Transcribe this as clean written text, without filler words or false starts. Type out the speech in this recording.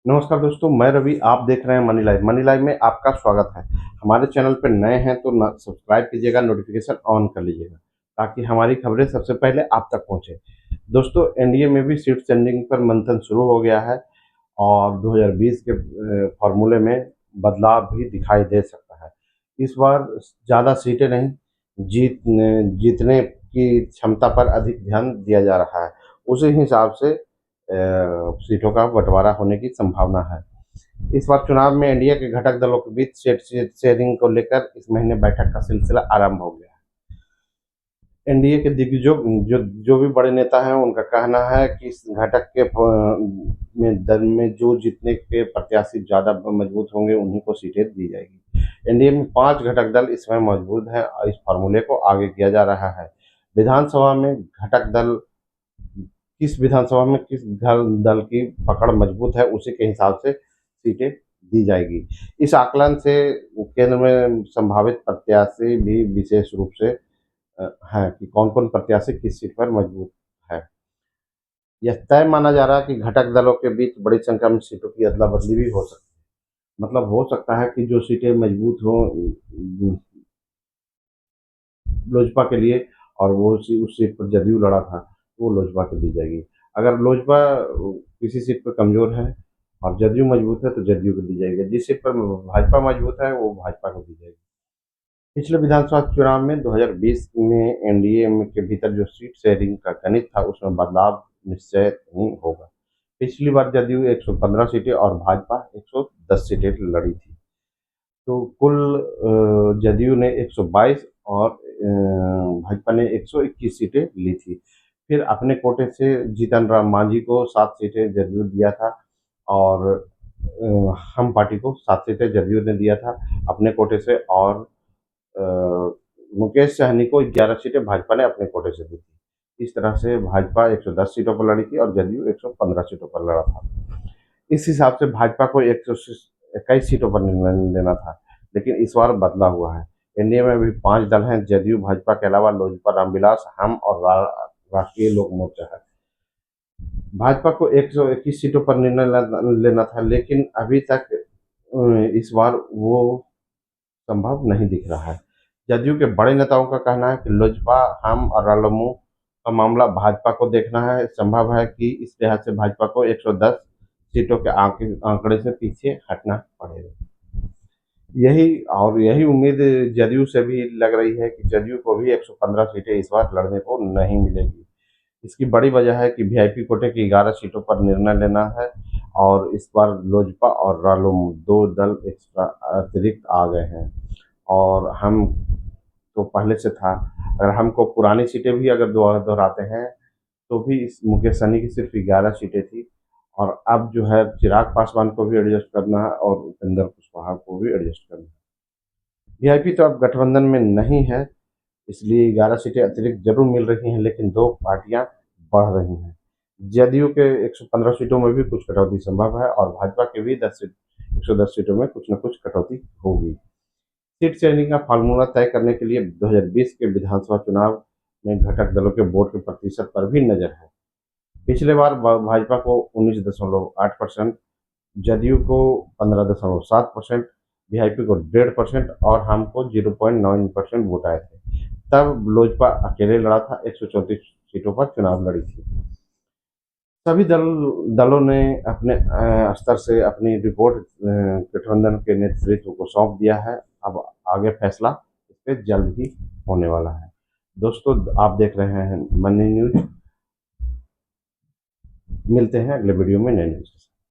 नमस्कार दोस्तों, मैं रवि। आप देख रहे हैं मनी लाइव। मनी लाइव में आपका स्वागत है। हमारे चैनल पर नए हैं तो सब्सक्राइब कीजिएगा, नोटिफिकेशन ऑन कर लीजिएगा ताकि हमारी खबरें सबसे पहले आप तक पहुंचे। दोस्तों, एनडीए में भी सीट चेंजिंग पर मंथन शुरू हो गया है और 2020 के फॉर्मूले में बदलाव भी दिखाई दे सकता है। इस बार ज़्यादा सीटें नहीं, जीतने की क्षमता पर अधिक ध्यान दिया जा रहा है। उसी हिसाब से सीटों का बंटवारा होने की संभावना है। इस बार चुनाव में एनडीए के घटक दलों के बीच सीट शेयरिंग को लेकर इस महीने बैठक का सिलसिला आरंभ हो गया है। एनडीए के दिग्गजों जो जो भी बड़े नेता हैं उनका कहना है कि इस घटक के में दल में जो जीतने के प्रत्याशी ज़्यादा मजबूत होंगे उन्हीं को सीटें दी जाएगी। एनडीए में 5 घटक दल इसमें मौजूद हैं और इस फॉर्मूले को आगे किया जा रहा है। विधानसभा में घटक दल किस विधानसभा में किस दल की पकड़ मजबूत है उसी के हिसाब से सीटें दी जाएगी। इस आकलन से केंद्र में संभावित प्रत्याशी भी विशेष रूप से हैं कि कौन-कौन प्रत्याशी किस सीट पर मजबूत है। यह तय माना जा रहा है कि घटक दलों के बीच बड़ी संख्या में सीटों की अदला-बदली भी हो सकती है। मतलब हो सकता है कि जो सीटें मजबूत हों लोजपा के लिए और वो उस सीट पर जदयू लड़ा था, तो वो लोजपा को दी जाएगी। अगर लोजपा किसी सीट पर कमज़ोर है और जदयू मजबूत है तो जदयू को दी जाएगी। जिस सीट पर भाजपा मजबूत है वो भाजपा को दी जाएगी। पिछले विधानसभा चुनाव में 2020 में एनडीए के भीतर जो सीट शेयरिंग का गणित था उसमें बदलाव निश्चय नहीं होगा। पिछली बार जदयू 115 सीटें और भाजपा 110 सीटें लड़ी थी। तो कुल जदयू ने 122 और भाजपा ने 121 सीटें ली थी। फिर अपने कोटे से जीतन राम मांझी को 7 सीटें जदयू दिया था और हम पार्टी को 7 सीटें जदयू ने दिया था अपने कोटे से और अ, मुकेश सहनी को 11 सीटें भाजपा ने अपने कोटे से दी थी। इस तरह से भाजपा 110 सीटों पर लड़ी थी और जदयू 115 सीटों पर लड़ा था। इस हिसाब से भाजपा को 121 सीटों पर निर्णय लेना था, लेकिन इस बार बदला हुआ है। एनडीए में अभी 5 दल हैं, जदयू, भाजपा के अलावा लोजपा, रामविलास, हम और राष्ट्रीय लोक मोर्चा है। भाजपा को 121 सीटों पर निर्णय लेना था, लेकिन अभी तक इस बार वो संभव नहीं दिख रहा है। जदयू के बड़े नेताओं का कहना है कि लोजपा, हम और रालोमू का मामला भाजपा को देखना है। संभव है कि इस लिहाज से भाजपा को 110 सीटों के आंकड़े से पीछे हटना पड़ेगा। यही उम्मीद जदयू से भी लग रही है कि जदयू को भी 115 सीटें इस बार लड़ने को नहीं मिलेगी। इसकी बड़ी वजह है कि वीआईपी कोटे की 11 सीटों पर निर्णय लेना है और इस बार लोजपा और रालोमू 2 दल एक्स्ट्रा अतिरिक्त आ गए हैं और हम तो पहले से था। अगर हमको पुरानी सीटें भी अगर दोहराते हैं तो भी इस मुकेश सहनी की सिर्फ 11 सीटें थी और अब जो है चिराग पासवान को भी एडजस्ट करना है और उपेंद्र कुशवाहा को भी एडजस्ट करना है। वीआईपी तो अब गठबंधन में नहीं है, इसलिए 11 सीटें अतिरिक्त जरूर मिल रही हैं, लेकिन 2 पार्टियां बढ़ रही हैं। जदयू के 115 सीटों में भी कुछ कटौती संभव है और भाजपा के भी 110 सीटों में कुछ न कुछ कटौती होगी। सीट शेयरिंग का फार्मूला तय करने के लिए 2020 के विधानसभा चुनाव में घटक दलों के वोट के प्रतिशत पर भी नजर है। पिछले बार भाजपा को 19.8%, जदयू को 15.7%, वीआईपी को 1.5% और हमको 0.9% वोट आए थे। तब लोजपा अकेले लड़ा था, 134 सीटों पर चुनाव लड़ी थी। सभी दलों ने अपने स्तर से अपनी रिपोर्ट गठबंधन के नेतृत्व को सौंप दिया है। अब आगे फैसला इस पे जल्द ही होने वाला है। दोस्तों, आप देख रहे हैं मनी न्यूज। मिलते हैं अगले वीडियो में नए न्यूज।